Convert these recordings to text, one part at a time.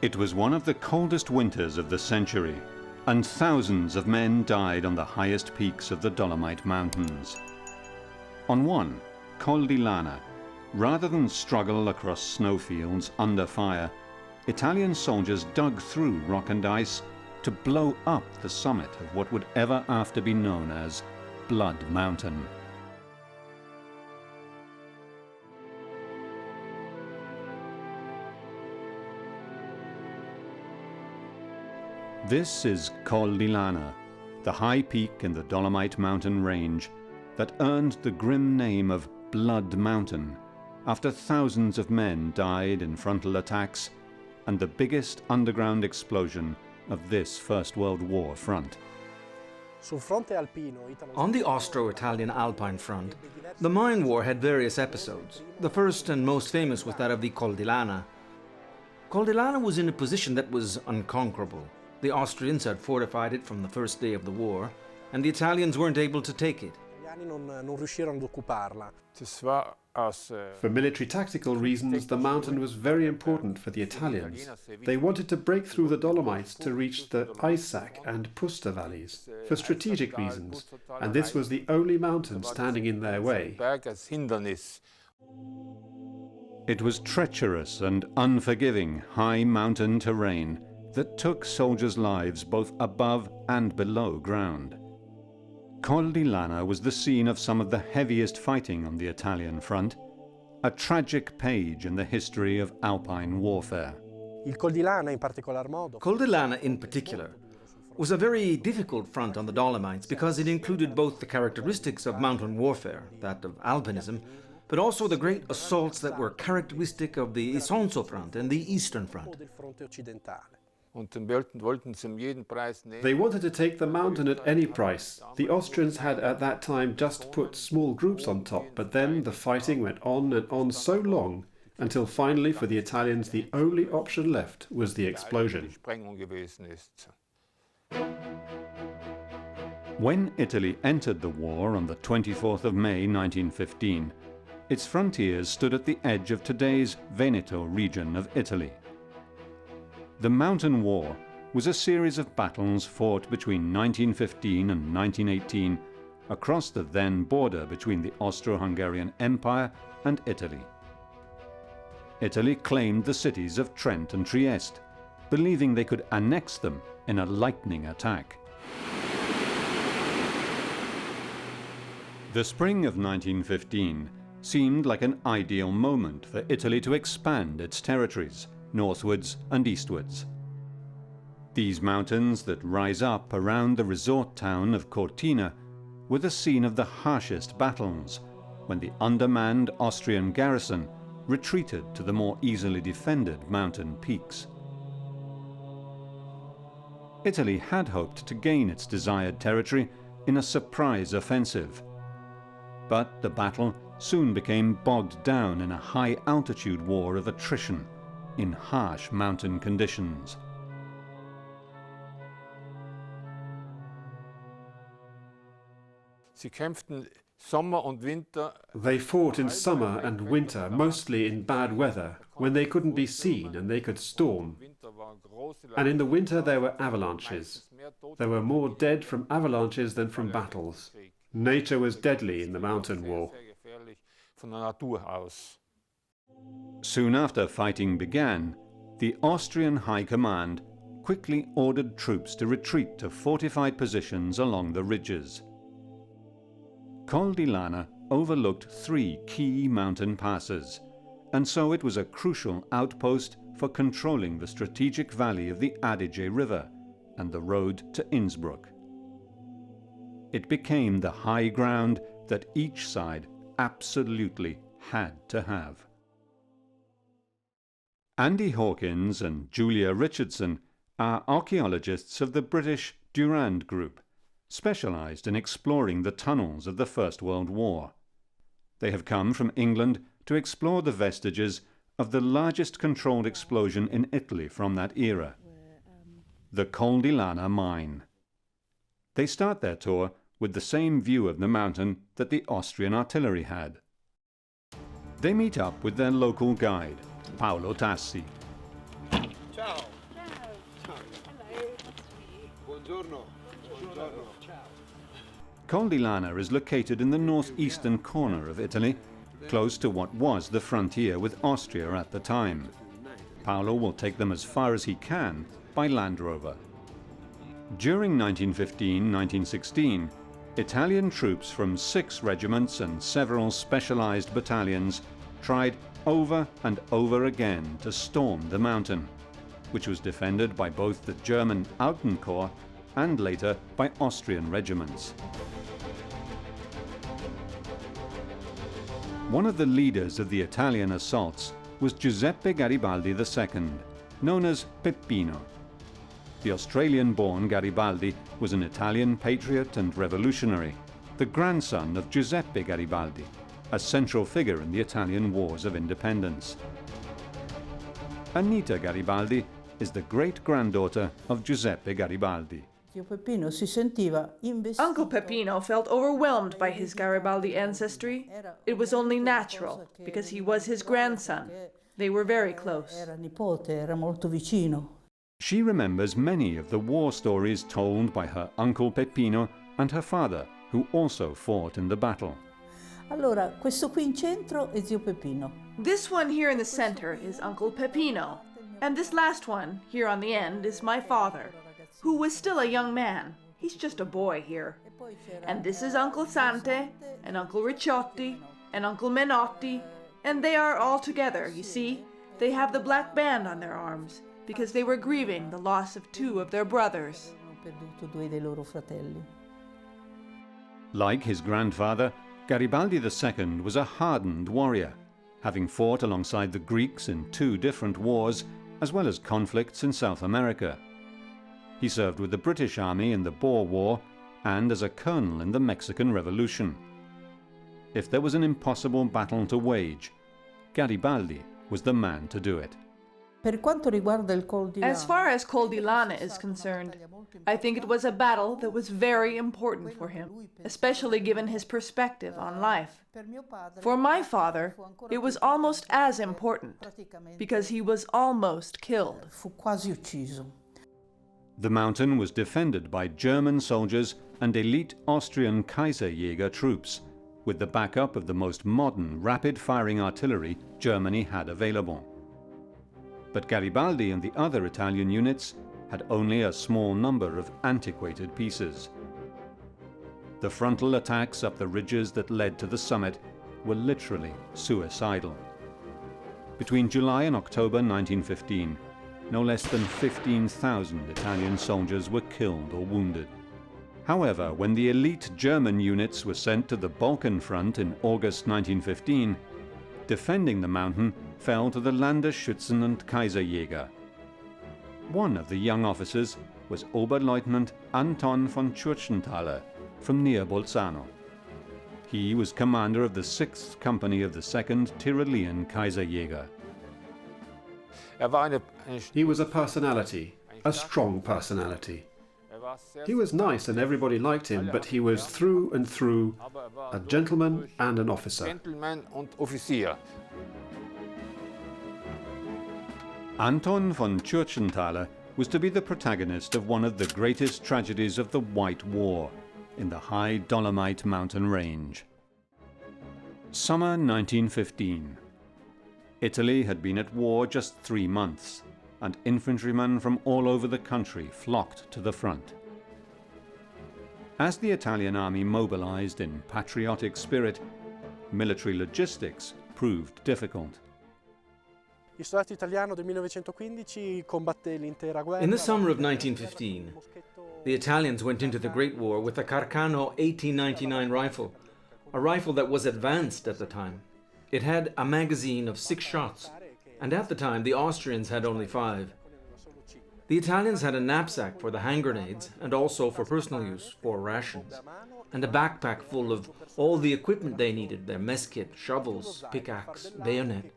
It was one of the coldest winters of the century, and thousands of men died on the highest peaks of the Dolomite Mountains. On one, Col di Lana, rather than struggle across snowfields under fire, Italian soldiers dug through rock and ice to blow up the summit of what would ever after be known as Blood Mountain. This is Col di Lana, the high peak in the Dolomite mountain range that earned the grim name of Blood Mountain after thousands of men died in frontal attacks and the biggest underground explosion of this First World War front. On the Austro-Italian Alpine front, the mine war had various episodes. The first and most famous was that of the Col di Lana. Col di Lana was in a position that was unconquerable. The Austrians had fortified it from the first day of the war, and the Italians weren't able to take it. For military tactical reasons, the mountain was very important for the Italians. They wanted to break through the Dolomites to reach the Isaac and Pusta valleys, for strategic reasons, and this was the only mountain standing in their way. It was treacherous and unforgiving high mountain terrain that took soldiers' lives both above and below ground. Col di Lana was the scene of some of the heaviest fighting on the Italian front, a tragic page in the history of Alpine warfare. Col di Lana in particular was a very difficult front on the Dolomites because it included both the characteristics of mountain warfare, that of alpinism, but also the great assaults that were characteristic of the Isonzo front and the Eastern front. They wanted to take the mountain at any price. The Austrians had at that time just put small groups on top, but then the fighting went on and on so long, until finally for the Italians the only option left was the explosion. When Italy entered the war on the 24th of May 1915, its frontiers stood at the edge of today's Veneto region of Italy. The Mountain War was a series of battles fought between 1915 and 1918 across the then border between the Austro-Hungarian Empire and Italy. Italy claimed the cities of Trent and Trieste, believing they could annex them in a lightning attack. The spring of 1915 seemed like an ideal moment for Italy to expand its territories northwards and eastwards. These mountains that rise up around the resort town of Cortina were the scene of the harshest battles when the undermanned Austrian garrison retreated to the more easily defended mountain peaks. Italy had hoped to gain its desired territory in a surprise offensive, but the battle soon became bogged down in a high-altitude war of attrition in harsh mountain conditions. They fought in summer and winter, mostly in bad weather, when they couldn't be seen and they could storm. And in the winter there were avalanches. There were more dead from avalanches than from battles. Nature was deadly in the mountain war. Soon after fighting began, the Austrian High Command quickly ordered troops to retreat to fortified positions along the ridges. Col di Lana overlooked 3 key mountain passes, and so it was a crucial outpost for controlling the strategic valley of the Adige River and the road to Innsbruck. It became the high ground that each side absolutely had to have. Andy Hawkins and Julia Richardson are archaeologists of the British Durand Group, specialised in exploring the tunnels of the First World War. They have come from England to explore the vestiges of the largest controlled explosion in Italy from that era, the Col di Lana mine. They start their tour with the same view of the mountain that the Austrian artillery had. They meet up with their local guide, Paolo Tassi. Ciao. Col di Lana is located in the northeastern corner of Italy, close to what was the frontier with Austria at the time. Paolo will take them as far as he can by Land Rover. During 1915-1916, Italian troops from 6 regiments and several specialized battalions tried over and over again to storm the mountain, which was defended by both the German Alpine Corps and later by Austrian regiments. One of the leaders of the Italian assaults was Giuseppe Garibaldi II, known as Peppino. The Australian-born Garibaldi was an Italian patriot and revolutionary, the grandson of Giuseppe Garibaldi, a central figure in the Italian Wars of Independence. Anita Garibaldi is the great-granddaughter of Giuseppe Garibaldi. Uncle Peppino felt overwhelmed by his Garibaldi ancestry. It was only natural, because he was his grandson. They were very close. She remembers many of the war stories told by her Uncle Peppino and her father, who also fought in the battle. This one here in the center is Uncle Peppino, and this last one here on the end is my father, who was still a young man. He's just a boy here. And this is Uncle Sante, and Uncle Ricciotti, and Uncle Menotti, and they are all together, you see. They have the black band on their arms, because they were grieving the loss of 2 of their brothers. Like his grandfather, Garibaldi II was a hardened warrior, having fought alongside the Greeks in 2 different wars, as well as conflicts in South America. He served with the British Army in the Boer War and as a colonel in the Mexican Revolution. If there was an impossible battle to wage, Garibaldi was the man to do it. As far as Col di Lana is concerned, I think it was a battle that was very important for him, especially given his perspective on life. For my father, it was almost as important, because he was almost killed. The mountain was defended by German soldiers and elite Austrian Kaiserjäger troops, with the backup of the most modern rapid-firing artillery Germany had available. But Garibaldi and the other Italian units had only a small number of antiquated pieces. The frontal attacks up the ridges that led to the summit were literally suicidal. Between July and October 1915, no less than 15,000 Italian soldiers were killed or wounded. However, when the elite German units were sent to the Balkan front in August 1915, defending the mountain fell to the Landesschützen und Kaiserjäger. One of the young officers was Oberleutnant Anton von Tschurchenthaler from near Bolzano. He was commander of the 6th Company of the 2nd Tyrolean Kaiserjäger. He was a personality, a strong personality. He was nice and everybody liked him, but he was through and through a gentleman and an officer. Anton von Tschurchenthaler was to be the protagonist of one of the greatest tragedies of the White War in the high Dolomite mountain range. Summer 1915. Italy had been at war just 3 months, and infantrymen from all over the country flocked to the front. As the Italian army mobilized in patriotic spirit, military logistics proved difficult. In the summer of 1915, the Italians went into the Great War with a Carcano 1899 rifle, a rifle that was advanced at the time. It had a magazine of 6 shots, and at the time the Austrians had only 5. The Italians had a knapsack for the hand grenades and also for personal use, for rations, and a backpack full of all the equipment they needed, their mess kit, shovels, pickaxe, bayonet,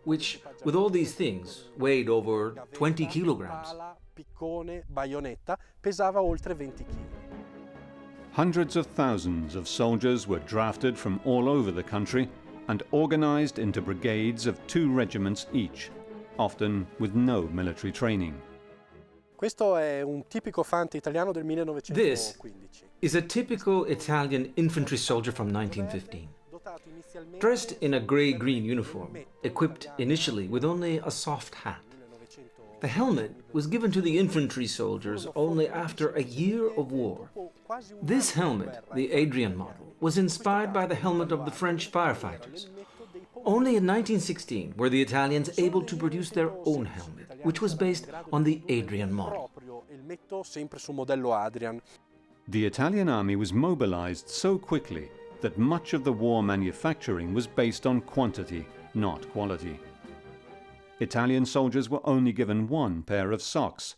which, with all these things, weighed over 20 kilograms. Hundreds of thousands of soldiers were drafted from all over the country and organized into brigades of 2 regiments each, often with no military training. This is a typical Italian infantry soldier from 1915. Dressed in a grey-green uniform, equipped initially with only a soft hat. The helmet was given to the infantry soldiers only after a year of war. This helmet, the Adrian model, was inspired by the helmet of the French firefighters. Only in 1916 were the Italians able to produce their own helmet, which was based on the Adrian model. The Italian army was mobilized so quickly that much of the war manufacturing was based on quantity, not quality. Italian soldiers were only given one pair of socks,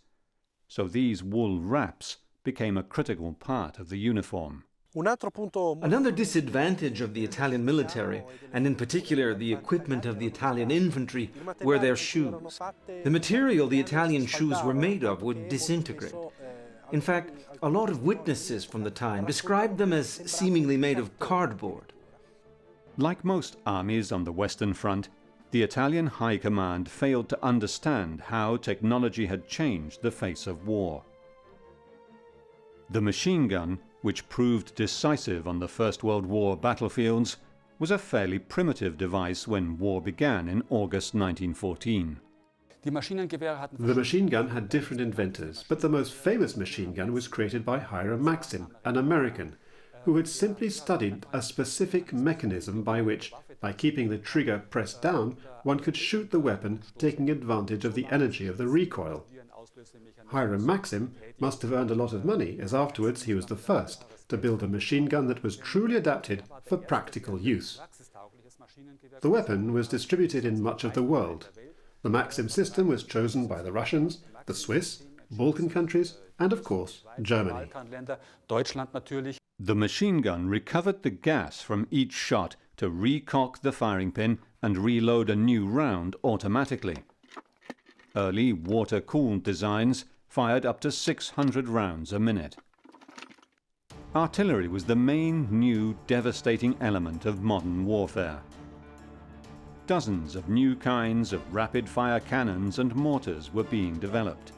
so these wool wraps became a critical part of the uniform. Another disadvantage of the Italian military, and in particular the equipment of the Italian infantry, were their shoes. The material the Italian shoes were made of would disintegrate. In fact, a lot of witnesses from the time described them as seemingly made of cardboard. Like most armies on the Western Front, the Italian High Command failed to understand how technology had changed the face of war. The machine gun, which proved decisive on the First World War battlefields, was a fairly primitive device when war began in August 1914. The machine gun had different inventors, but the most famous machine gun was created by Hiram Maxim, an American, who had simply studied a specific mechanism by which, by keeping the trigger pressed down, one could shoot the weapon, taking advantage of the energy of the recoil. Hiram Maxim must have earned a lot of money, as afterwards he was the first to build a machine gun that was truly adapted for practical use. The weapon was distributed in much of the world. The Maxim system was chosen by the Russians, the Swiss, Balkan countries, and of course, Germany. The machine gun recovered the gas from each shot to recock the firing pin and reload a new round automatically. Early water-cooled designs fired up to 600 rounds a minute. Artillery was the main new devastating element of modern warfare. Dozens of new kinds of rapid-fire cannons and mortars were being developed.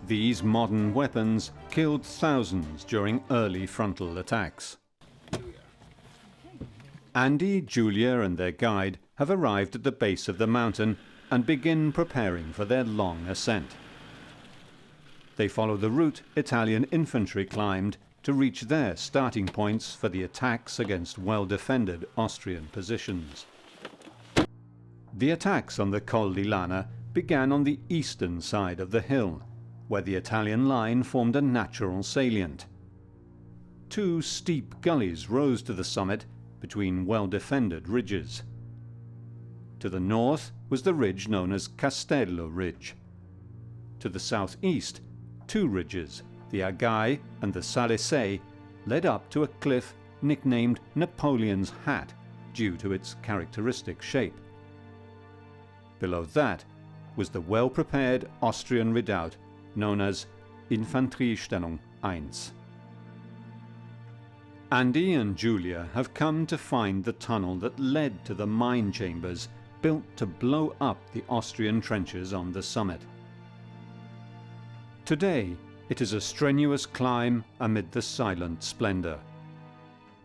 These modern weapons killed thousands during early frontal attacks. Andy, Julia and their guide have arrived at the base of the mountain and begin preparing for their long ascent. They follow the route Italian infantry climbed to reach their starting points for the attacks against well-defended Austrian positions. The attacks on the Col di Lana began on the eastern side of the hill, where the Italian line formed a natural salient. Two steep gullies rose to the summit between well-defended ridges. To the north was the ridge known as Castello Ridge. To the southeast, two ridges, the Agai and the Salesei, led up to a cliff nicknamed Napoleon's Hat due to its characteristic shape. Below that was the well-prepared Austrian redoubt known as Infanteriestellung 1. Andy and Julia have come to find the tunnel that led to the mine chambers built to blow up the Austrian trenches on the summit. Today, it is a strenuous climb amid the silent splendor.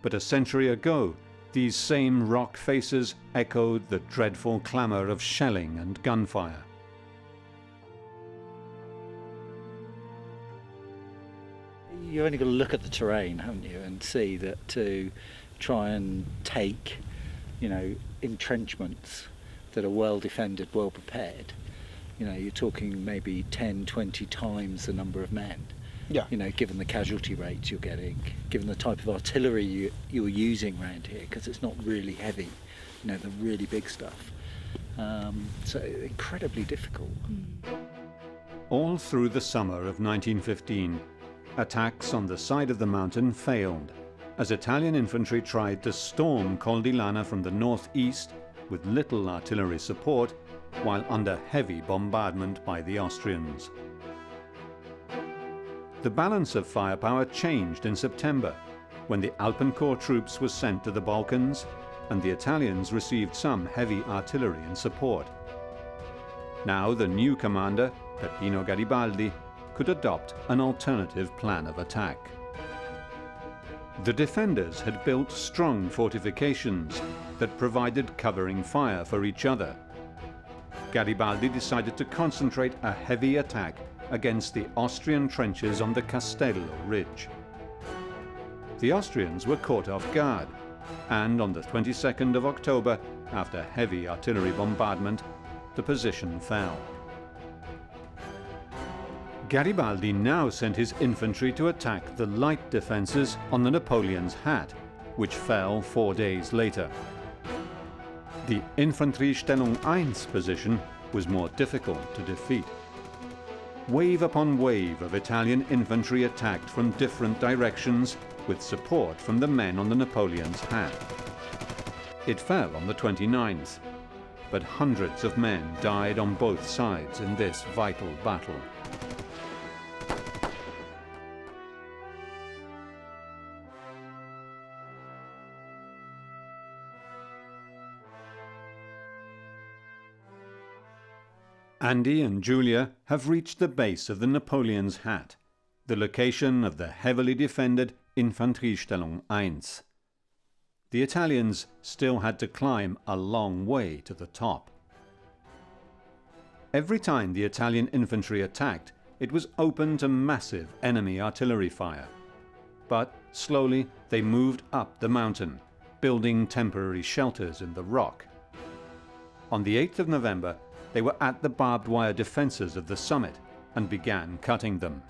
But a century ago, these same rock faces echoed the dreadful clamor of shelling and gunfire. You've only got to look at the terrain, haven't you, and see that to try and take, entrenchments that are well defended, well prepared, you're talking maybe 10, 20 times the number of men. Yeah. Given the casualty rates you're getting, given the type of artillery you're using around here, because it's not really heavy, the really big stuff. So incredibly difficult. All through the summer of 1915, attacks on the side of the mountain failed, as Italian infantry tried to storm Col di Lana from the northeast with little artillery support, while under heavy bombardment by the Austrians. The balance of firepower changed in September, when the Alpine Corps troops were sent to the Balkans, and the Italians received some heavy artillery in support. Now the new commander, Peppino Garibaldi, could adopt an alternative plan of attack. The defenders had built strong fortifications that provided covering fire for each other. Garibaldi decided to concentrate a heavy attack against the Austrian trenches on the Castello ridge. The Austrians were caught off guard, and on the 22nd of October, after heavy artillery bombardment, the position fell. Garibaldi now sent his infantry to attack the light defences on the Napoleon's Hat, which fell 4 days later. The Infanteriestellung 1 position was more difficult to defeat. Wave upon wave of Italian infantry attacked from different directions with support from the men on the Napoleon's Hat. It fell on the 29th, but hundreds of men died on both sides in this vital battle. Andy and Julia have reached the base of the Napoleon's Hat, the location of the heavily defended Infanteriestellung 1. The Italians still had to climb a long way to the top. Every time the Italian infantry attacked, it was open to massive enemy artillery fire. But slowly they moved up the mountain, building temporary shelters in the rock. On the 8th of November, they were at the barbed wire defences of the summit and began cutting them.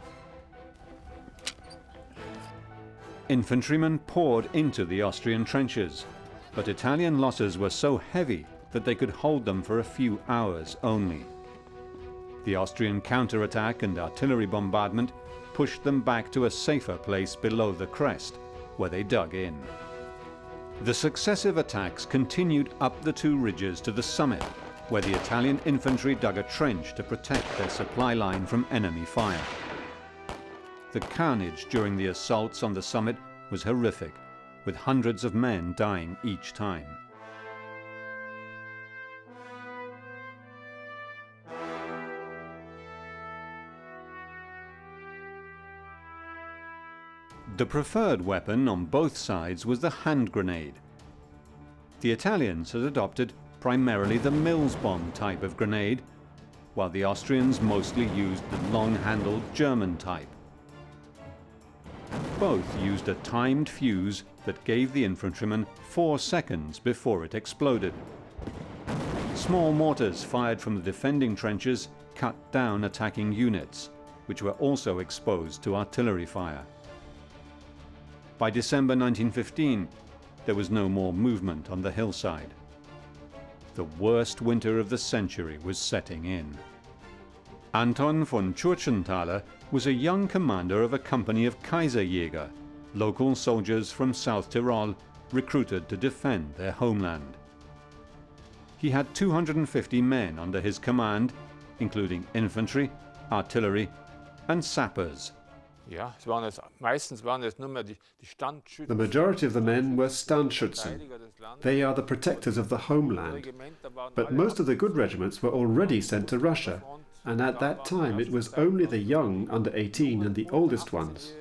Infantrymen poured into the Austrian trenches, but Italian losses were so heavy that they could hold them for a few hours only. The Austrian counterattack and artillery bombardment pushed them back to a safer place below the crest, where they dug in. The successive attacks continued up the two ridges to the summit, where the Italian infantry dug a trench to protect their supply line from enemy fire. The carnage during the assaults on the summit was horrific, with hundreds of men dying each time. The preferred weapon on both sides was the hand grenade. The Italians had adopted primarily the Mills bomb type of grenade, while the Austrians mostly used the long-handled German type. Both used a timed fuse that gave the infantrymen 4 seconds before it exploded. Small mortars fired from the defending trenches cut down attacking units, which were also exposed to artillery fire. By December 1915, there was no more movement on the hillside. The worst winter of the century was setting in. Anton von Tschurchenthaler was a young commander of a company of Kaiserjäger, local soldiers from South Tyrol recruited to defend their homeland. He had 250 men under his command, including infantry, artillery, and sappers. The majority of the men were Standschützen. They are the protectors of the homeland. But most of the good regiments were already sent to Russia, and at that time it was only the young under 18 and the oldest ones.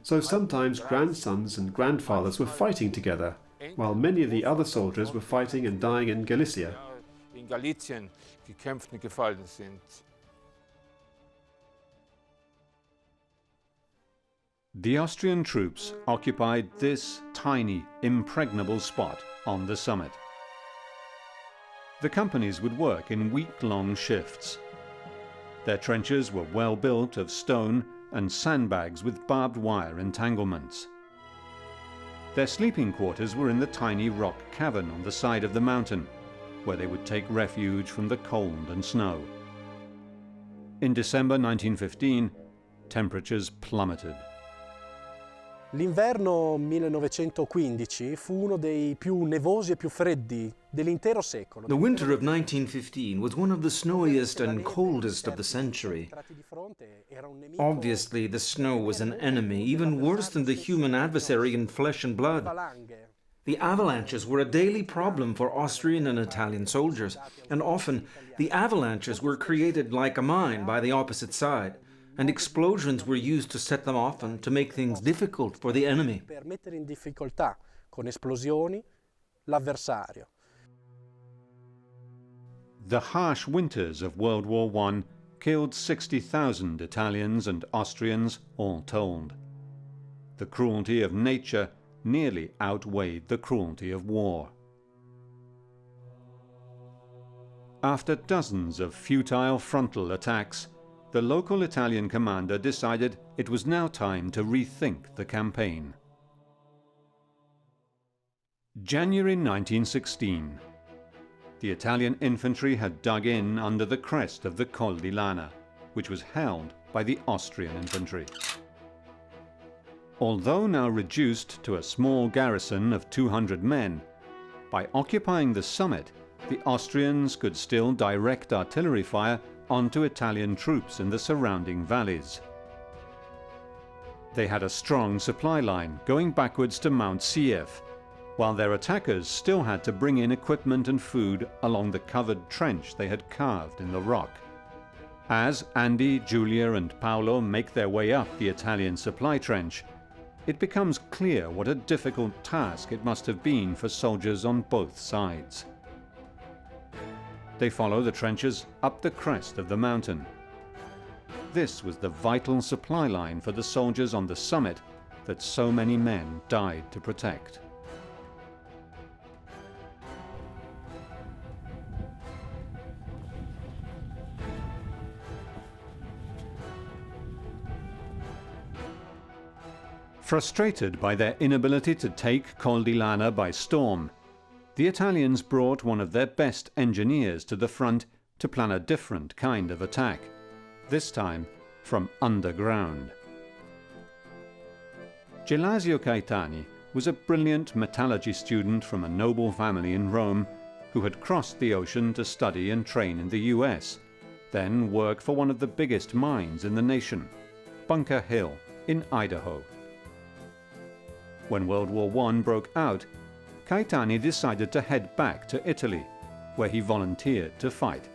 So sometimes grandsons and grandfathers were fighting together, while many of the other soldiers were fighting and dying in Galicia. The Austrian troops occupied this tiny, impregnable spot on the summit. The companies would work in week-long shifts. Their trenches were well built of stone and sandbags with barbed wire entanglements. Their sleeping quarters were in the tiny rock cavern on the side of the mountain, where they would take refuge from the cold and snow. In December 1915, temperatures plummeted. L'inverno 1915 fu uno dei più nevosi e più freddi dell'intero secolo. The winter of 1915 was one of the snowiest and coldest of the century. Obviously, the snow was an enemy, even worse than the human adversary in flesh and blood. The avalanches were a daily problem for Austrian and Italian soldiers, and often the avalanches were created like a mine by the opposite side, and explosions were used to set them off and to make things difficult for the enemy. Per mettere in difficoltà con esplosioni l'avversario. The harsh winters of World War I killed 60,000 Italians and Austrians all told. The cruelty of nature nearly outweighed the cruelty of war. After dozens of futile frontal attacks, the local Italian commander decided it was now time to rethink the campaign. January 1916. The Italian infantry had dug in under the crest of the Col di Lana, which was held by the Austrian infantry. Although now reduced to a small garrison of 200 men, by occupying the summit, the Austrians could still direct artillery fire onto Italian troops in the surrounding valleys. They had a strong supply line going backwards to Mount Kiev, while their attackers still had to bring in equipment and food along the covered trench they had carved in the rock. As Andy, Giulia and Paolo make their way up the Italian supply trench, it becomes clear what a difficult task it must have been for soldiers on both sides. They follow the trenches up the crest of the mountain. This was the vital supply line for the soldiers on the summit that so many men died to protect. Frustrated by their inability to take Col di Lana by storm, the Italians brought one of their best engineers to the front to plan a different kind of attack, this time from underground. Gelasio Caetani was a brilliant metallurgy student from a noble family in Rome who had crossed the ocean to study and train in the US, then work for one of the biggest mines in the nation, Bunker Hill in Idaho. When World War I broke out, Caetani decided to head back to Italy, where he volunteered to fight.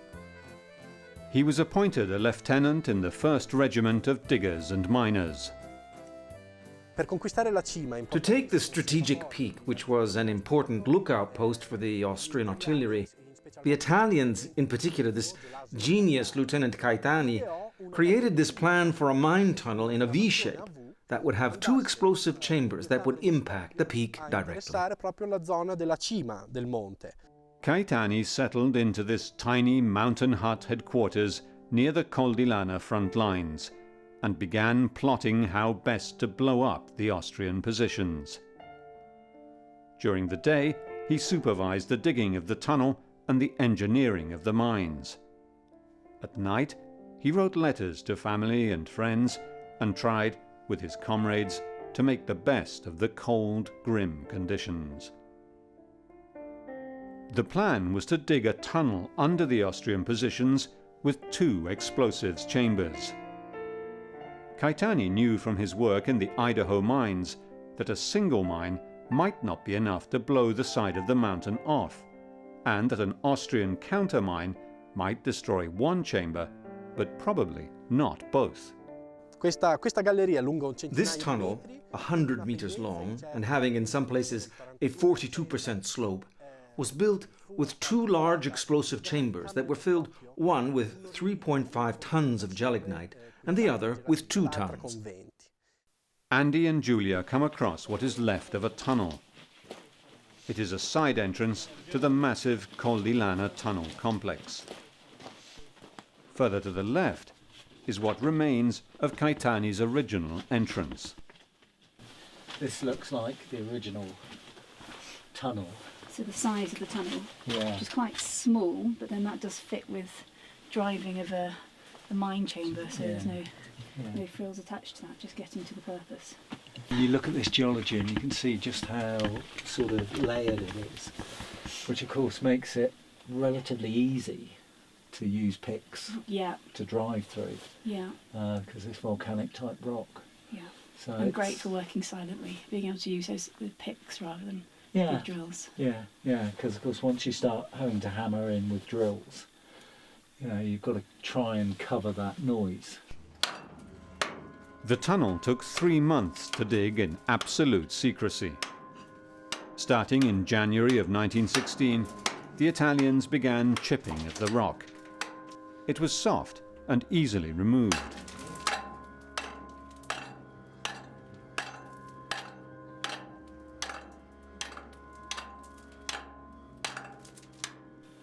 He was appointed a lieutenant in the 1st Regiment of Diggers and Miners. To take the strategic peak, which was an important lookout post for the Austrian artillery, the Italians, in particular this genius Lieutenant Caetani, created this plan for a mine tunnel in a V-shape that would have 2 explosive chambers that would impact the peak directly. Caetani settled into this tiny mountain hut headquarters near the Col di Lana front lines and began plotting how best to blow up the Austrian positions. During the day, he supervised the digging of the tunnel and the engineering of the mines. At night, he wrote letters to family and friends and tried, with his comrades, to make the best of the cold, grim conditions. The plan was to dig a tunnel under the Austrian positions with 2 explosives chambers. Caetani knew from his work in the Idaho mines that a single mine might not be enough to blow the side of the mountain off, and that an Austrian countermine might destroy 1 chamber, but probably not both. This tunnel, 100 meters long and having in some places a 42% slope, was built with 2 large explosive chambers that were filled, one with 3.5 tons of gelignite and the other with 2 tons. Andy and Giulia come across what is left of a tunnel. It is a side entrance to the massive Col di Lana tunnel complex. Further to the left is what remains of Caetani's original entrance. This looks like the original tunnel. So the size of the tunnel, Yeah. which is quite small, but then that does fit with driving of a mine chamber, so there's no frills attached to that, just getting to the purpose. You look at this geology and you can see just how sort of layered it is, which of course makes it relatively easy to use picks to drive through, because it's volcanic type rock. Yeah. So and great for working silently, being able to use those with picks rather than with drills. Yeah, because of course once you start having to hammer in with drills, you know, you've got to try and cover that noise. The tunnel took 3 months to dig in absolute secrecy. Starting in January of 1916, the Italians began chipping at the rock. It was soft and easily removed.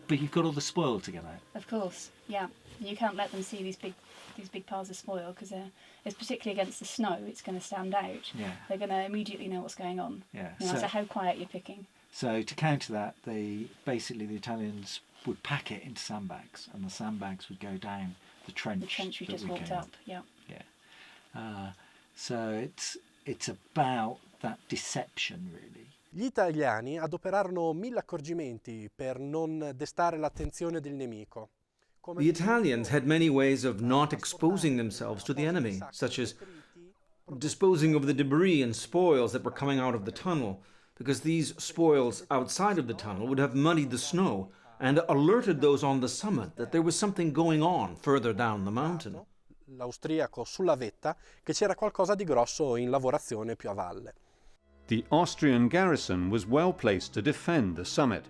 But you've got all the spoil to get out. Of course, yeah. You can't let them see these big piles of spoil because it's particularly against the snow. It's going to stand out. Yeah. They're going to immediately know what's going on. Yeah. No matter how quiet you're picking. So to counter that, basically the Italians would pack it into sandbags, and the sandbags would go down the trench. The trench we just walked up. Yeah. Yeah. So it's about that deception, really. Gli italiani adoperarono 1000 accorgimenti per non destare l'attenzione del nemico. The Italians had many ways of not exposing themselves to the enemy, such as disposing of the debris and spoils that were coming out of the tunnel, because these spoils outside of the tunnel would have muddied the snow and alerted those on the summit that there was something going on further down the mountain. L'austriaco sulla vetta che c'era qualcosa di grosso in lavorazione più a valle. The Austrian garrison was well placed to defend the summit,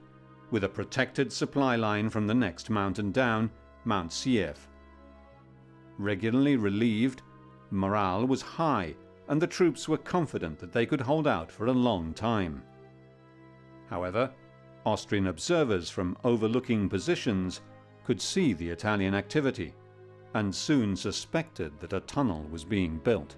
with a protected supply line from the next mountain down, Mount Siev. Regularly relieved, morale was high, and the troops were confident that they could hold out for a long time. However, Austrian observers from overlooking positions could see the Italian activity, and soon suspected that a tunnel was being built.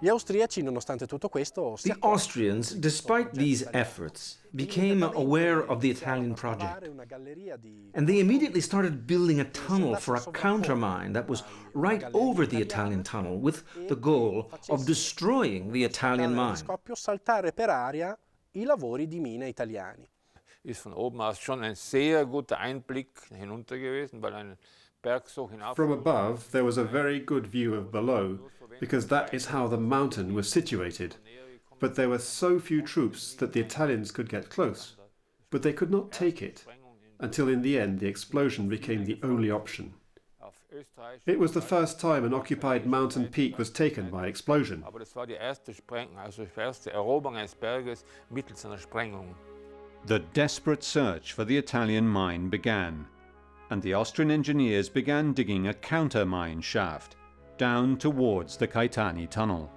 Gli austriaci, nonostante tutto questo, The Austrians, despite these efforts, became aware of the Italian project, and they immediately started building a tunnel for a countermine that was right over the Italian tunnel, with the goal of destroying the Italian mine. Scoppio saltare per aria I lavori di mina italiani. Ist von oben aus schon ein sehr guter Einblick hinunter gewesen, weil ein Berg so hinauf. From above, there was a very good view of below, because that is how the mountain was situated. But there were so few troops that the Italians could get close. But they could not take it, until in the end the explosion became the only option. It was the first time an occupied mountain peak was taken by explosion. Aber das war die erste Eroberung eines Berges mittels einer Sprengung. The desperate search for the Italian mine began, and the Austrian engineers began digging a countermine shaft down towards the Caetani tunnel.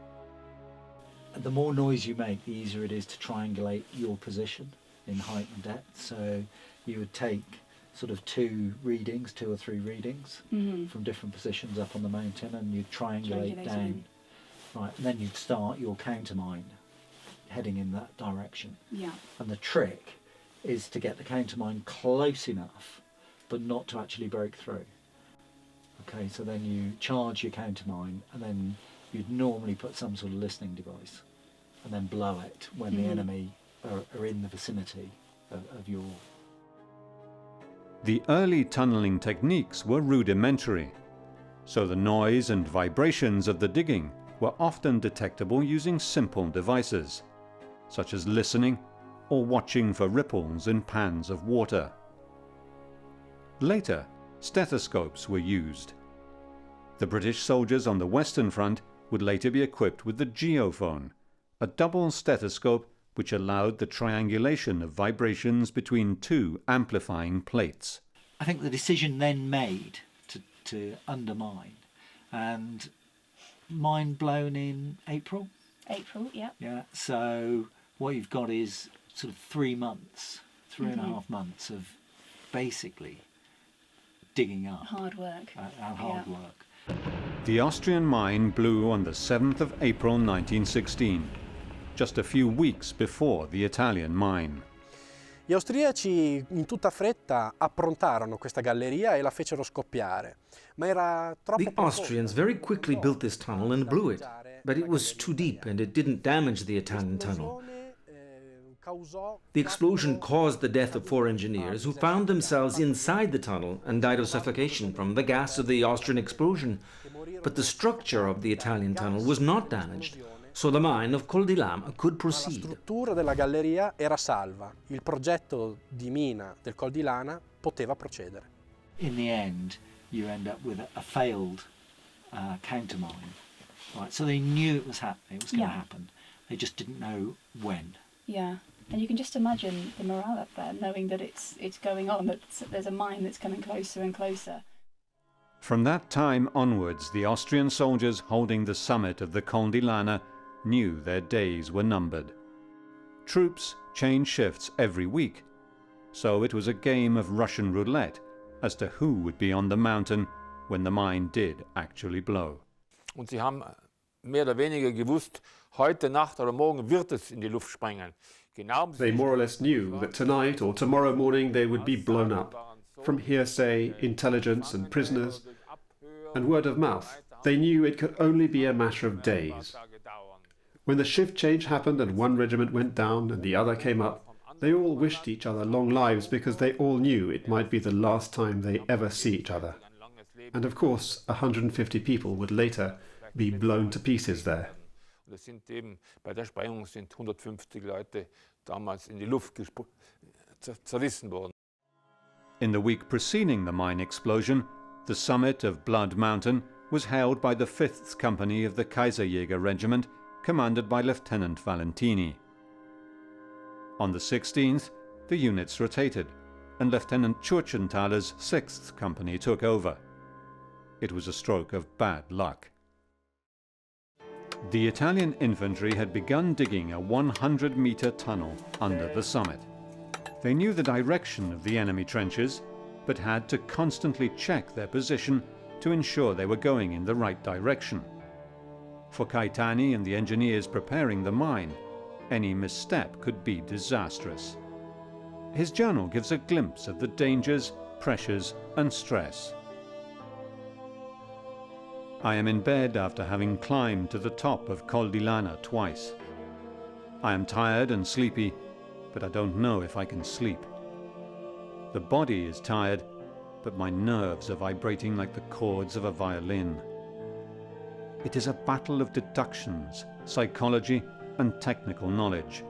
The more noise you make, the easier it is to triangulate your position in height and depth. So you would take sort of 2 or 3 readings from different positions up on the mountain, and you'd triangulate down. Right, and then you'd start your countermine heading in that direction. Yeah. And the trick is to get the countermine close enough, but not to actually break through. Okay, so then you charge your countermine, and then you'd normally put some sort of listening device, and then blow it when the enemy are in the vicinity of your... The early tunnelling techniques were rudimentary, so the noise and vibrations of the digging were often detectable using simple devices, such as listening or watching for ripples in pans of water. Later, stethoscopes were used. The British soldiers on the Western Front would later be equipped with the geophone, a double stethoscope which allowed the triangulation of vibrations between 2 amplifying plates. I think the decision then made to undermine, and mine blown in April? April, yeah. Yeah, so what you've got is sort of 3 months, 3.5 months of basically digging up. Hard work. Hard work. The Austrian mine blew on the 7th of April 1916, just a few weeks before the Italian mine. Gli austriaci in tutta fretta approntarono questa galleria e la fecero scoppiare, ma era troppo The Austrians very quickly built this tunnel and blew it, but it was too deep and it didn't damage the Italian tunnel. The explosion caused the death of 4 engineers who found themselves inside the tunnel and died of suffocation from the gas of the Austrian explosion. But the structure of the Italian tunnel was not damaged, so the mine of Col di Lana could La proceed. struttura della galleria era salva, il progetto di mina del Col di Lana poteva procedere. In the end, you end up with a failed countermine. Right, so they knew it was happening, it was going to happen. They just didn't know when. Yeah, and you can just imagine the morale up there, knowing that it's going on, that there's a mine that's coming closer and closer. From that time onwards, the Austrian soldiers holding the summit of the Col di Lana knew their days were numbered. Troops changed shifts every week, so it was a game of Russian roulette as to who would be on the mountain when the mine did actually blow. Und sie haben mehr oder weniger gewusst, heute Nacht oder morgen wird es in die Luft sprengen. They more or less knew that tonight or tomorrow morning they would be blown up. From hearsay, intelligence and prisoners, and word of mouth, they knew it could only be a matter of days. When the shift change happened and one regiment went down and the other came up, they all wished each other long lives because they all knew it might be the last time they ever see each other. And of course, 150 people would later be blown to pieces there. Bei der Sprengung sind 150 Leute damals in die Luft zerrissen worden. In the week preceding the mine explosion, the summit of Blood Mountain was held by the 5th Company of the Kaiserjäger Regiment, commanded by Lieutenant Valentini. On the 16th, the units rotated, and Lieutenant Churchenthaler's 6th Company took over. It was a stroke of bad luck. The Italian infantry had begun digging a 100-meter tunnel under the summit. They knew the direction of the enemy trenches, but had to constantly check their position to ensure they were going in the right direction. For Caetani and the engineers preparing the mine, any misstep could be disastrous. His journal gives a glimpse of the dangers, pressures, and stress. I am in bed after having climbed to the top of Col di Lana twice. I am tired and sleepy, but I don't know if I can sleep. The body is tired, but my nerves are vibrating like the chords of a violin. It is a battle of deductions, psychology, and technical knowledge.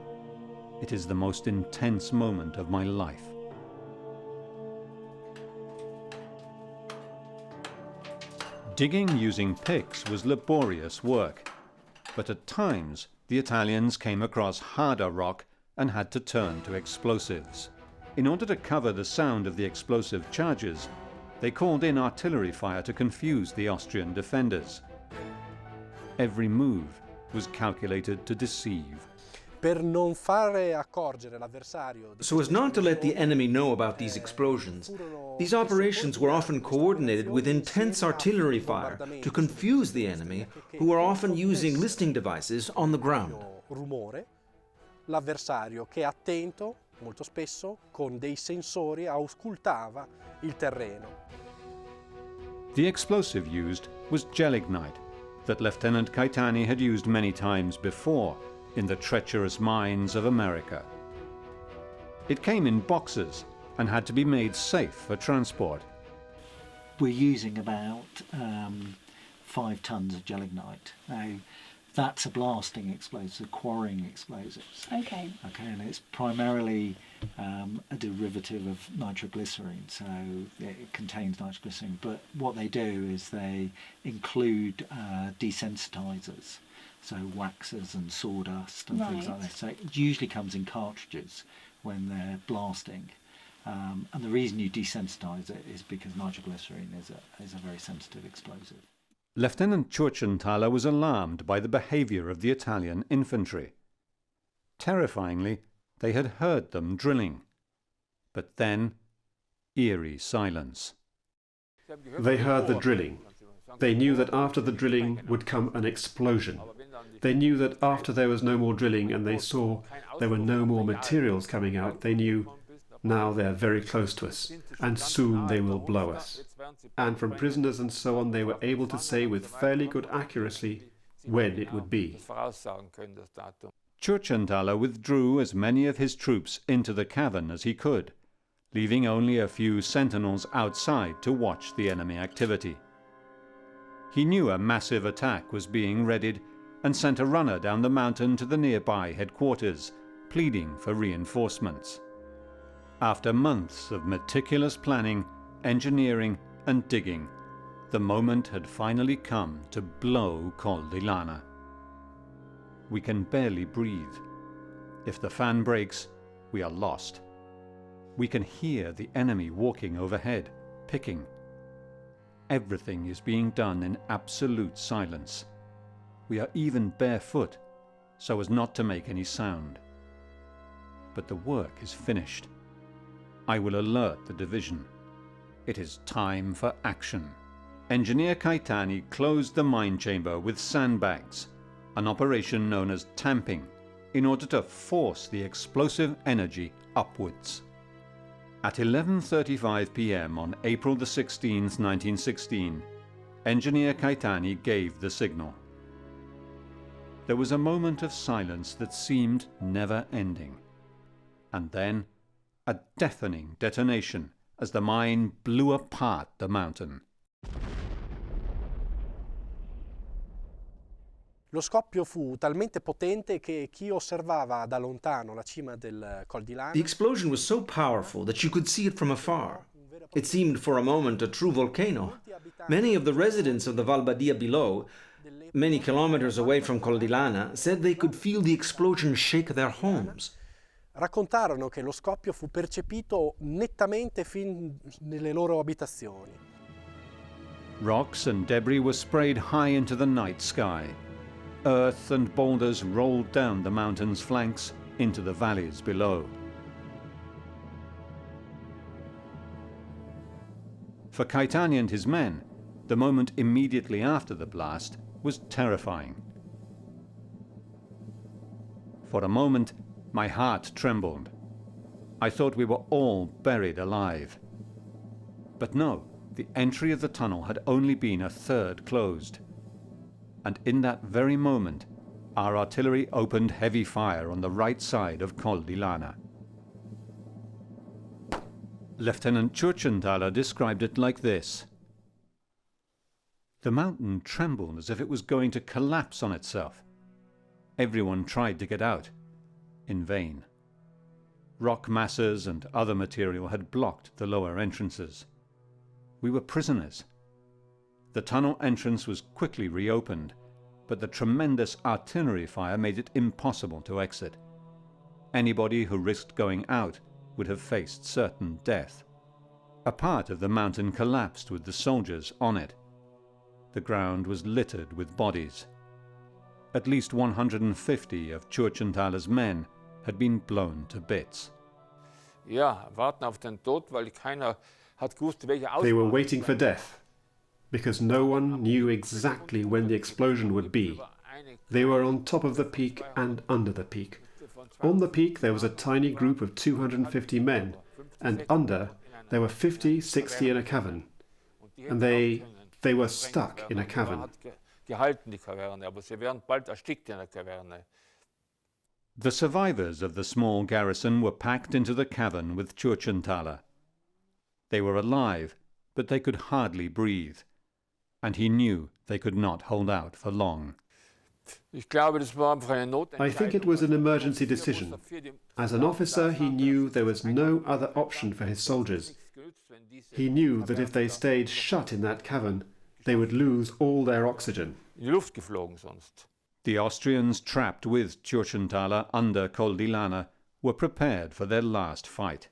It is the most intense moment of my life. Digging using picks was laborious work, but at times the Italians came across harder rock and had to turn to explosives. In order to cover the sound of the explosive charges, they called in artillery fire to confuse the Austrian defenders. Every move was calculated to deceive. So as not to let the enemy know about these explosions, these operations were often coordinated with intense artillery fire to confuse the enemy, who were often using listening devices on the ground. L'avversario che attento, molto spesso, con dei sensori auscultava il terreno. The explosive used was gelignite, that Lieutenant Caetani had used many times before in the treacherous mines of America. It came in boxes and had to be made safe for transport. We're using about 5 tons of gelignite. Now, that's a blasting explosive, quarrying explosives. Okay. Okay, and it's primarily a derivative of nitroglycerine, so it contains nitroglycerine. But what they do is they include desensitizers, so waxes and sawdust and things like that. So it usually comes in cartridges when they're blasting. And the reason you desensitize it is because nitroglycerine is a very sensitive explosive. Lieutenant Churchenthaler was alarmed by the behavior of the Italian infantry. Terrifyingly, they had heard them drilling. But then, eerie silence. They heard the drilling. They knew that after the drilling would come an explosion. They knew that after there was no more drilling and they saw there were no more materials coming out, they knew now they're very close to us, and soon they will blow us. And from prisoners and so on, they were able to say with fairly good accuracy when it would be. Churchenthaler withdrew as many of his troops into the cavern as he could, leaving only a few sentinels outside to watch the enemy activity. He knew a massive attack was being readied, and sent a runner down the mountain to the nearby headquarters, pleading for reinforcements. After months of meticulous planning, engineering and digging, the moment had finally come to blow Col di Lana. We can barely breathe. If the fan breaks, we are lost. We can hear the enemy walking overhead, picking. Everything is being done in absolute silence. We are even barefoot, so as not to make any sound. But the work is finished. I will alert the division. It is time for action. Engineer Caetani closed the mine chamber with sandbags, an operation known as tamping, in order to force the explosive energy upwards. At 11:35 p.m. on April the 16th, 1916, Engineer Caetani gave the signal. There was a moment of silence that seemed never ending, and then a deafening detonation as the mine blew apart the mountain. Lo scoppio fu talmente potente che chi osservava da lontano la cima del Col di Lana. The explosion was so powerful that you could see it from afar. It seemed for a moment a true volcano. Many of the residents of the Val Badia below, many kilometers away from Col di Lana, said they could feel the explosion shake their homes. Raccontarono che lo scoppio fu percepito nettamente fin nelle loro abitazioni. Rocks and debris were sprayed high into the night sky. Earth and boulders rolled down the mountain's flanks into the valleys below. For Caetani and his men, the moment immediately after the blast was terrifying. For a moment, my heart trembled. I thought we were all buried alive. But no, the entry of the tunnel had only been a third closed. And in that very moment, our artillery opened heavy fire on the right side of Col di Lana. Lieutenant Tschurchenthaler described it like this. The mountain trembled as if it was going to collapse on itself. Everyone tried to get out. In vain. Rock masses and other material had blocked the lower entrances. We were prisoners. The tunnel entrance was quickly reopened, but the tremendous artillery fire made it impossible to exit. Anybody who risked going out would have faced certain death. A part of the mountain collapsed with the soldiers on it. The ground was littered with bodies. At least 150 of Tschurchenthaler's men had been blown to bits. They were waiting for death, because no one knew exactly when the explosion would be. They were on top of the peak and under the peak. On the peak there was a tiny group of 250 men, and under there were 50, 60 in a cavern. And they were stuck in a cavern. The survivors of the small garrison were packed into the cavern with Tschurchenthaler. They were alive, but they could hardly breathe, and he knew they could not hold out for long. I think it was an emergency decision. As an officer, he knew there was no other option for his soldiers. He knew that if they stayed shut in that cavern, they would lose all their oxygen. The Austrians trapped with Tschurchenthaler under Col di Lana were prepared for their last fight.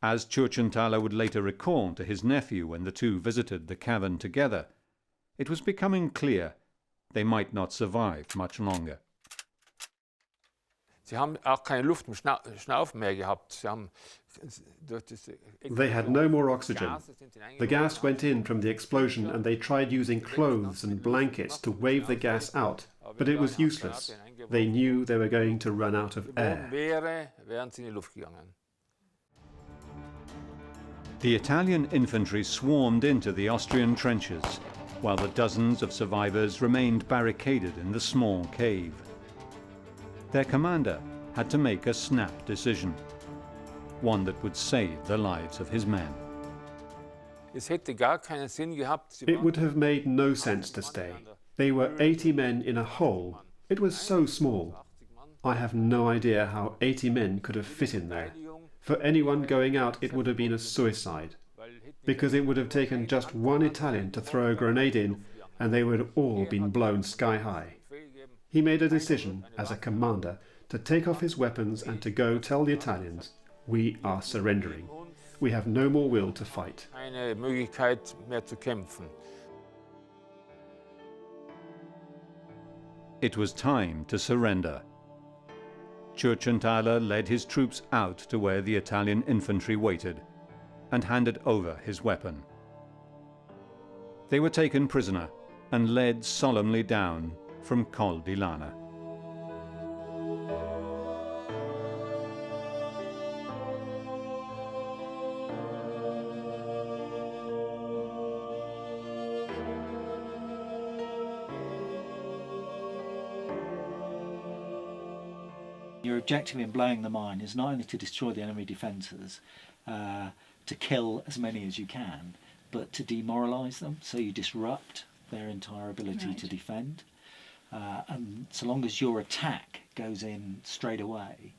As Tschurchenthaler would later recall to his nephew when the two visited the cavern together, it was becoming clear they might not survive much longer. They had no more oxygen. The gas went in from the explosion and they tried using clothes and blankets to wave the gas out, but it was useless. They knew they were going to run out of air. The Italian infantry swarmed into the Austrian trenches, while the dozens of survivors remained barricaded in the small cave. Their commander had to make a snap decision, one that would save the lives of his men. It would have made no sense to stay. They were 80 men in a hole. It was so small. I have no idea how 80 men could have fit in there. For anyone going out, it would have been a suicide, because it would have taken just one Italian to throw a grenade in, and they would have all been blown sky high. He made a decision, as a commander, to take off his weapons and to go tell the Italians, "We are surrendering. We have no more will to fight." Keine Möglichkeit mehr zu kämpfen. It was time to surrender. Churchenthaler led his troops out to where the Italian infantry waited and handed over his weapon. They were taken prisoner and led solemnly down from Col di Lana. Your objective in blowing the mine is not only to destroy the enemy defences, to kill as many as you can, but to demoralise them, so you disrupt their entire ability to defend. And so long as your attack goes in straight away,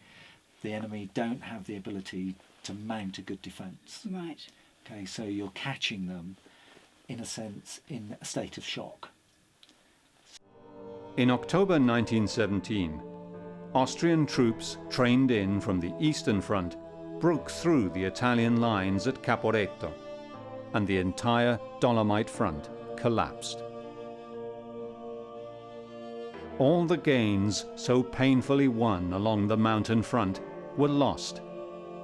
the enemy don't have the ability to mount a good defence. Right. Okay, so you're catching them, in a sense, in a state of shock. In October 1917, Austrian troops trained in from the Eastern Front broke through the Italian lines at Caporetto, and the entire Dolomite front collapsed. All the gains so painfully won along the mountain front were lost,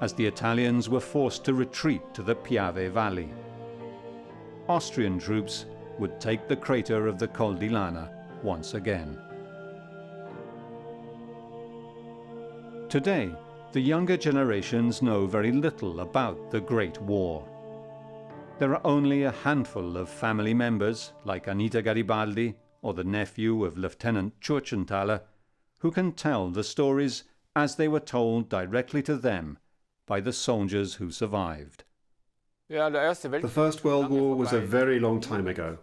as the Italians were forced to retreat to the Piave Valley. Austrian troops would take the crater of the Col di Lana once again. Today, the younger generations know very little about the Great War. There are only a handful of family members, like Anita Garibaldi or the nephew of Lieutenant Churchenthaler, who can tell the stories as they were told directly to them by the soldiers who survived. The First World War was a very long time ago.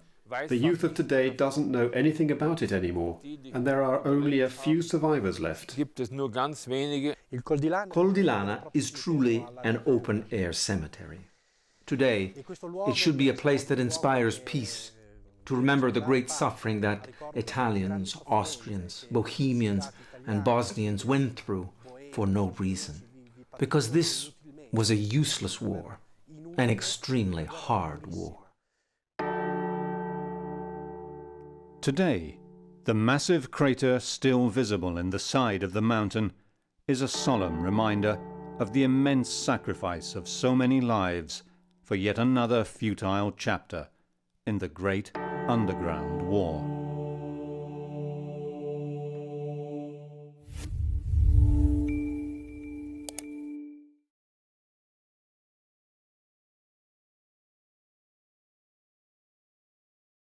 The youth of today doesn't know anything about it anymore, and there are only a few survivors left. Col di Lana is truly an open-air cemetery. Today, it should be a place that inspires peace, to remember the great suffering that Italians, Austrians, Bohemians and Bosnians went through for no reason. Because this was a useless war, an extremely hard war. Today, the massive crater still visible in the side of the mountain is a solemn reminder of the immense sacrifice of so many lives for yet another futile chapter in the great underground war.